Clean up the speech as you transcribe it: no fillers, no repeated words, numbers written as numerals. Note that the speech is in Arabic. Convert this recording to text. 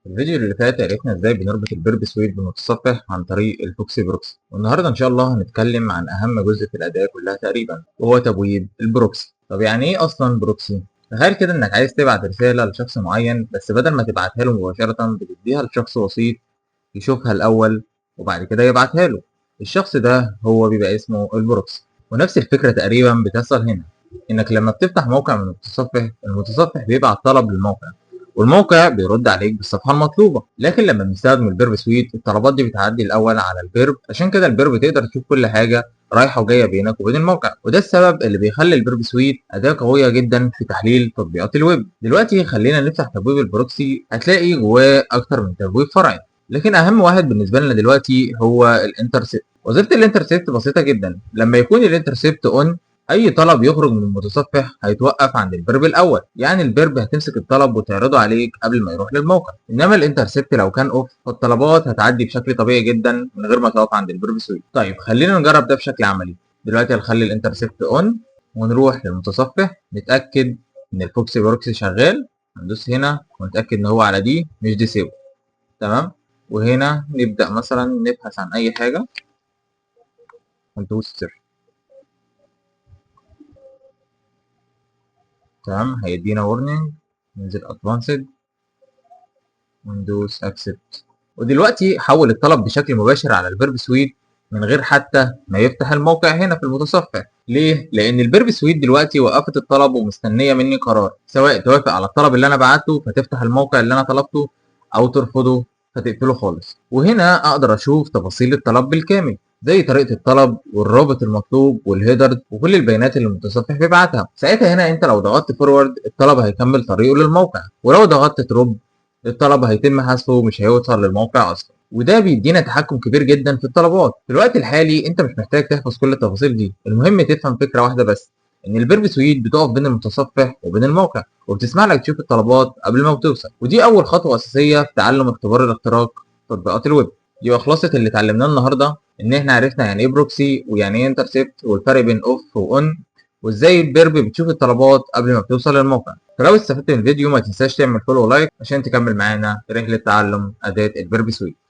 في الفيديو اللي فات عرفنا ازاي بنربط البيرب سويت بالمتصفح عن طريق البوكسي بروكسي، والنهارده ان شاء الله هنتكلم عن اهم جزء في الاداة كلها تقريبا وهو تبويب البروكسي. طب يعني ايه اصلا بروكسي؟ تخيل كده انك عايز تبعت رسالة لشخص معين، بس بدل ما تبعتها له مباشرة بتديها لشخص وسيط يشوفها الاول وبعد كده يبعتها له. الشخص ده هو بيبقى اسمه البروكسي، ونفس الفكرة تقريبا بتحصل هنا. انك لما بتفتح موقع من المتصفح بيبعت طلب للموقع، والموقع بيرد عليك بالصفحه المطلوبه. لكن لما بنستخدم البيرب سويت الطلبات دي بتعدي الاول على البيرب، عشان كده البيرب تقدر تشوف كل حاجه رايحه وجايه بينك وبين الموقع، وده السبب اللي بيخلي البيرب سويت اداه قويه جدا في تحليل تطبيقات الويب. دلوقتي خلينا نفتح تبويب البروكسي، هتلاقي جواه اكتر من تبويب فرعي، لكن اهم واحد بالنسبه لنا دلوقتي هو الانترسبت. وظيفه الانترسبت بسيطه جدا. لما يكون الانترسبت اون، اي طلب يخرج من المتصفح هيتوقف عند الفيرب الاول، يعني الفيرب هتمسك الطلب وتعرضه عليك قبل ما يروح للموقع. انما الانترسبت لو كان اوف فالطلبات هتعدي بشكل طبيعي جدا من غير ما تقف عند الفيرب سويت. طيب خلينا نجرب ده بشكل عملي. دلوقتي هنخلي الانترسبت اون ونروح للمتصفح نتاكد ان الفوكسي بروكسي شغال. هندوس هنا ونتاكد ان هو على دي مش ديسيبل. تمام. وهنا نبدا مثلا نبحث عن اي حاجه وندوس صفر. تمام، هيدينا warning. ننزل advanced وندوس accept. ودلوقتي حول الطلب بشكل مباشر على الفيرب سويت من غير حتى ما يفتح الموقع هنا في المتصفح. ليه؟ لأن الفيرب سويت دلوقتي وقفت الطلب ومستنية مني قرار، سواء توافق على الطلب اللي أنا بعته فتفتح الموقع اللي أنا طلبته، أو ترفضه فتقفله خالص. وهنا أقدر أشوف تفاصيل الطلب بالكامل، زي طريقة الطلب والرابط المطلوب والهيدر وكل البيانات اللي المتصفح بيبعتها. ساعتها هنا انت لو ضغطت فورورد الطلب هيكمل طريقه للموقع، ولو ضغطت دروب الطلب هيتم حذفه ومش هيوصل للموقع اصلا. وده بيدينا تحكم كبير جدا في الطلبات. في الوقت الحالي انت مش محتاج تحفظ كل التفاصيل دي، المهم تفهم فكره واحده بس، ان الفيرب سويت بتقف بين المتصفح وبين الموقع وبتسمح لك تشوف الطلبات قبل ما بتوصل. ودي اول خطوه اساسيه في تعلم اختبار الاختراق في تطبيقات الويب. دي خلاصه اللي اتعلمناه النهارده، ان احنا عرفنا يعني ايه بروكسي ويعني ايه انترسبت والفرق بين اوف واون، وازاي البيرب بتشوف الطلبات قبل ما بتوصل للموقع. فلو استفدت من الفيديو ما تنساش تعمل فولو ولايك عشان تكمل معانا في رحلة تعلم أداة الفيرب سويت.